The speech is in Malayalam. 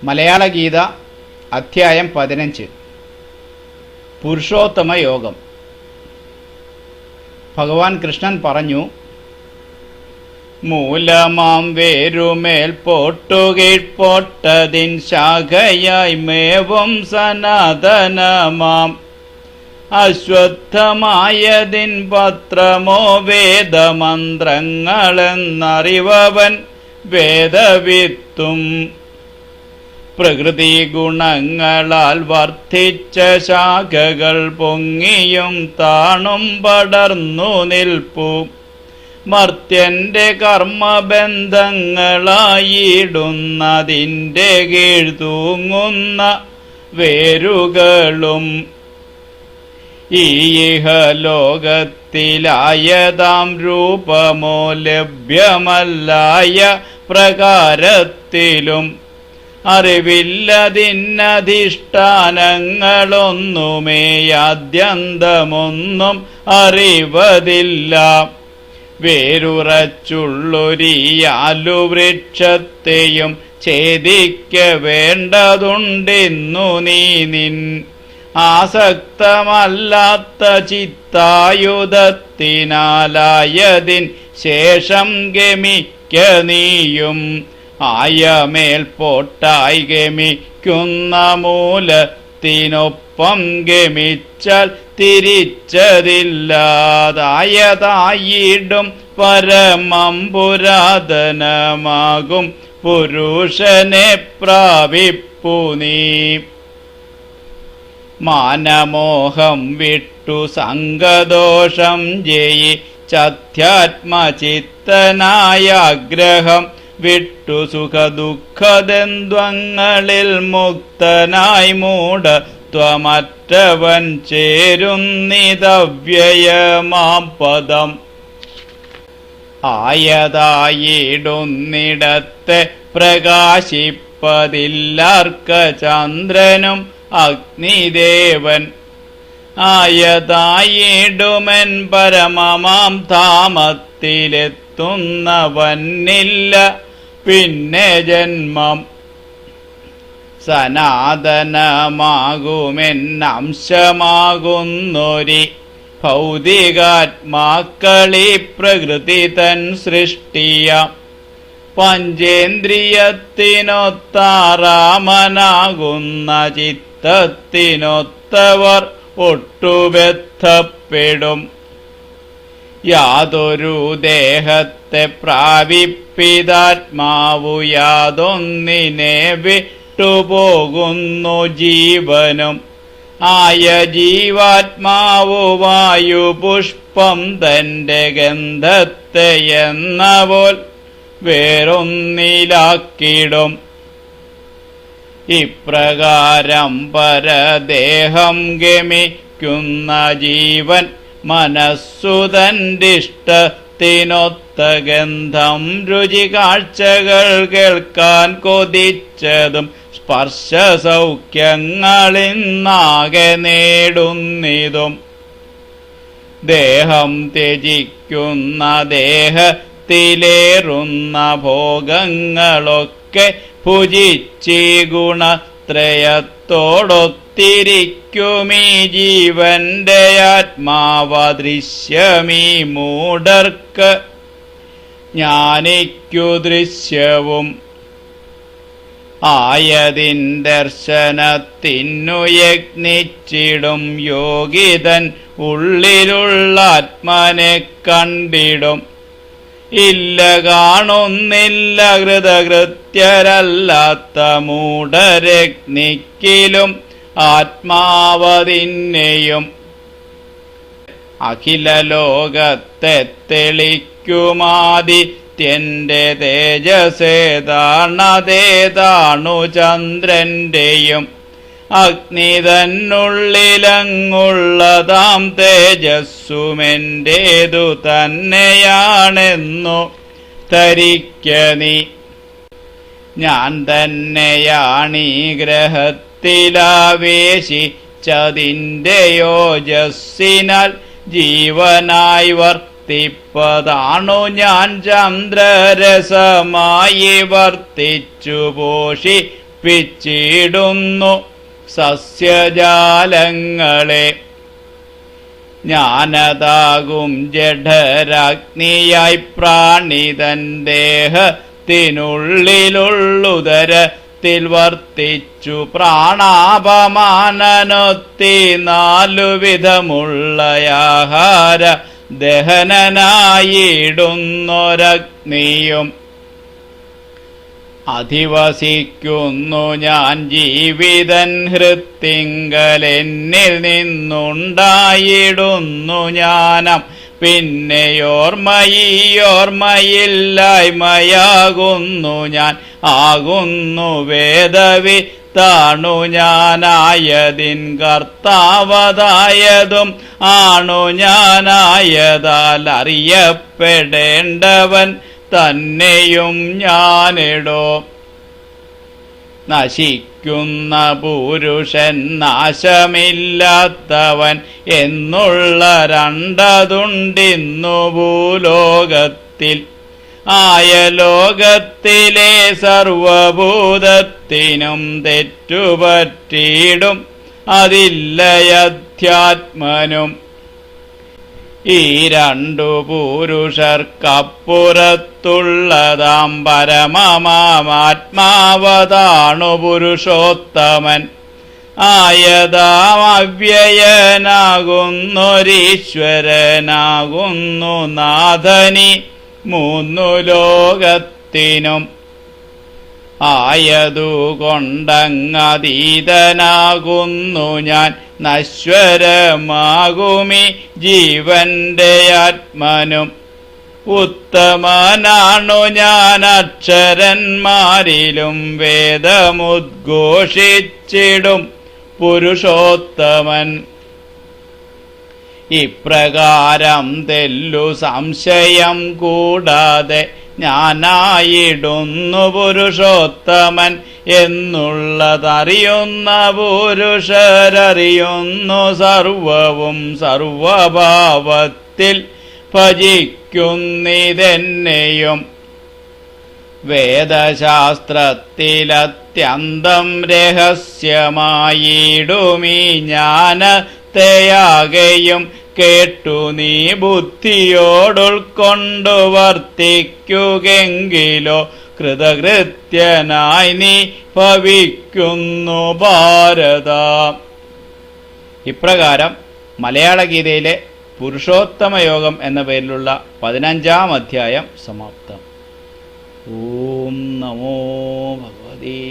മലയാള ഗീത അധ്യായം 15 പുരുഷോത്തമ യോഗം. ഭഗവാൻ കൃഷ്ണൻ പറഞ്ഞു, മൂലമാം വേരുമേൽ പോട്ടുകീഴ്പോട്ടതിൻ ശാഖയായി മേവും സനാതനമാം അശ്വത്ഥമായതിൻ പത്രമോ വേദമന്ത്രങ്ങളെന്നറിവവൻ വേദവിത്തും പ്രകൃതി ഗുണങ്ങളാൽ വർദ്ധിച്ച ശാഖകൾ പൊങ്ങിയും താണും പടർന്നു നിൽപ്പു മർത്യന്റെ കർമ്മബന്ധങ്ങളായിടുന്നതിൻ്റെ കീഴ് തൂങ്ങുന്ന വേരുകളും ഈഹലോകത്തിലായതാം രൂപമോ ലഭ്യമല്ലായ പ്രകാരത്തിലും അറിവില്ലതിന്നധിഷ്ഠാനങ്ങളൊന്നുമേ ആദ്യന്തമൊന്നും അറിവതില്ല. വേരുറച്ചുള്ളൊരിയാലുവൃക്ഷത്തെയും ഛേദിക്ക വേണ്ടതുണ്ടിന്നു നീ നിൻ ആസക്തമല്ലാത്ത ചിത്തായുധത്തിനാലായതിൻ ശേഷം ഗമിക്ക നീയും ആയമേൽപോട്ടായി ഗമിക്കുന്ന മൂലത്തിനൊപ്പം ഗമിച്ചാൽ തിരിച്ചതില്ലാതായതായിടും പരമം പുരാതനമാകും പുരുഷനെ പ്രാപിപ്പു നീ. മാനമോഹം വിട്ടു സംഗദോഷം ജയിച്ചധ്യാത്മചിത്തനായ ആഗ്രഹം വിട്ടു സുഖദുഃഖദ്വന്ദ്വങ്ങളിൽ മുക്തനായി മൂഢത്വമറ്റവൻ ചേരുന്നിതവ്യയമാം പദം. ആയതായിടുന്നിടത്തെ പ്രകാശിപ്പതില്ലാർക്ക ചന്ദ്രനും അഗ്നിദേവൻ ആയതായിടുമെൻ പരമമാം ധാമത്തിലെത്തുന്നവന്നില്ല പിന്നെ ജന്മം. സനാതനമാകുമെന്നംശമാകുന്നൊരി ഭൗതികാത്മാക്കളി പ്രകൃതി തൻ സൃഷ്ടിയ പഞ്ചേന്ദ്രിയത്തിനൊത്താറാമനാകുന്ന ചിത്തത്തിനൊത്തവർ ഒട്ടുബന്ധപ്പെടും. യാതൊരു ദേഹത്തെ പ്രാപിപ്പിതാത്മാവു യാതൊന്നിനെ വിട്ടുപോകുന്നു ജീവനും. ആയ ജീവാത്മാവു വായുപുഷ്പം തൻ്റെ ഗന്ധത്തെ എന്നപോൽ വേറൊന്നിലാക്കിടും. ഇപ്രകാരം പരദേഹം ഗമിക്കുന്ന ജീവൻ മനസ്സുതന്റിഷ്ടത്തിനൊത്ത ഗന്ധം രുചി കാഴ്ചകൾ കേൾക്കാൻ കൊതിച്ചതും സ്പർശസൗഖ്യങ്ങളിന്നാകെ നേടുന്നിതും. ദേഹം ത്യജിക്കുന്ന ദേഹത്തിലേറുന്ന ഭോഗങ്ങളൊക്കെ ഭുജിച്ചീ ഗുണത്രയത്തോടൊത്തിരിക്കുമീ ജീവന്റെ ആത്മാവദൃശ്യമീ മൂഢർക്ക് ജ്ഞാനിക്കു ദൃശ്യവും. ആയതിൻ ദർശനത്തിനു യത്നിച്ചിടും യോഗിതൻ ഉള്ളിലുള്ള ആത്മനെ കണ്ടിടും. ഇല്ല കാണുന്നില്ല കൃതകൃത്യരല്ലാത്ത മൂഢരഗ്നിക്കിലും ആത്മാവതിന്നെയും. അഖില ലോകത്തെ തെളിക്കുമാദിത്യന്റെ തേജസേതാണതേതാണു ചന്ദ്രന്റെയും. അഗ്നി തന്നുള്ളിലങ്ങുള്ളതാം തേജസ്സുമെൻ്റേതു തന്നെയാണെന്നു ധരിക്ക നീ. ഞാൻ തന്നെയാണീ ഗ്രഹത്തിലാവേശിച്ചതിൻ്റെ യോജസ്സിനാൽ ജീവനായി വർത്തിപ്പതാണു ഞാൻ ചന്ദ്രരസമായി വർത്തിച്ചു പോഷി നശിപ്പിച്ചിടുന്നു സസ്യജാലങ്ങളെ. ജ്ഞാനതാകും ജഠരാഗ്നിയായി പ്രാണിതൻ ദേഹത്തിനുള്ളിലുള്ളുദരത്തിൽ വർത്തിച്ചു പ്രാണാപമാനനൊത്തി 4 വിധമുള്ളയാഹാര ദഹനനായിടുന്നൊരഗ്നിയും അധിവസിക്കുന്നു ഞാൻ ജീവിതൻ ഹൃത്തിങ്കലെന്നിൽ നിന്നുണ്ടായിടുന്നു ജ്ഞാനം. പിന്നെയോർമ്മയില്ലായ്മയാകുന്നു ഞാൻ ആകുന്നു വേദവിത്താണു ഞാനായതിൻ കർത്താവതായതും ആണു ഞാനായതാൽ അറിയപ്പെടേണ്ടവൻ തന്നെയും ഞാനിടോ. നശിക്കുന്ന പുരുഷൻ നാശമില്ലാത്തവൻ എന്നുള്ള 2 ഭൂലോകത്തിൽ. ആയ ലോകത്തിലെ സർവഭൂതത്തിനും തെറ്റുപറ്റിയിടും അതില്ലയധ്യാത്മനും. ഈ 2 പുരുഷർക്കപ്പുറത്തുള്ളതാം പരമമാത്മാവതാണു പുരുഷോത്തമൻ. ആയതാം അവ്യയനാകുന്നൊരീശ്വരനാകുന്നു നാഥനി 3 ലോകത്തിനും. ആയതുകൊണ്ടങ്ങതീതനാകുന്നു ഞാൻ നശ്വരമാകുമി ജീവന്റെ ആത്മനും. ഉത്തമനാണു ഞാൻ അക്ഷരന്മാരിലും വേദമുദ്ഘോഷിച്ചിടും പുരുഷോത്തമൻ. ഇപ്രകാരം തെല്ലു സംശയം കൂടാതെ ഞാനായിടുന്നു പുരുഷോത്തമൻ എന്നുള്ളതറിയുന്ന പുരുഷരറിയുന്നു സർവവും സർവഭാവത്തിൽ ഭജിക്കുന്നിതെന്നെയും. വേദശാസ്ത്രത്തിലത്യന്തം രഹസ്യമായിടുമീ ജ്ഞാനത്തെയാകെയും കേട്ടു നീ ബുദ്ധിയോടുൾക്കൊണ്ടു വർത്തിക്കുകെങ്കിലോ കൃതകൃത്യനായി നീ ഭവിക്കുന്നു ഭാരത. ഇപ്രകാരം മലയാള ഗീതയിലെ പുരുഷോത്തമയോഗം എന്ന പേരിലുള്ള 15-ാം അധ്യായം സമാപ്തം. ഓം നമോ ഭഗവതേ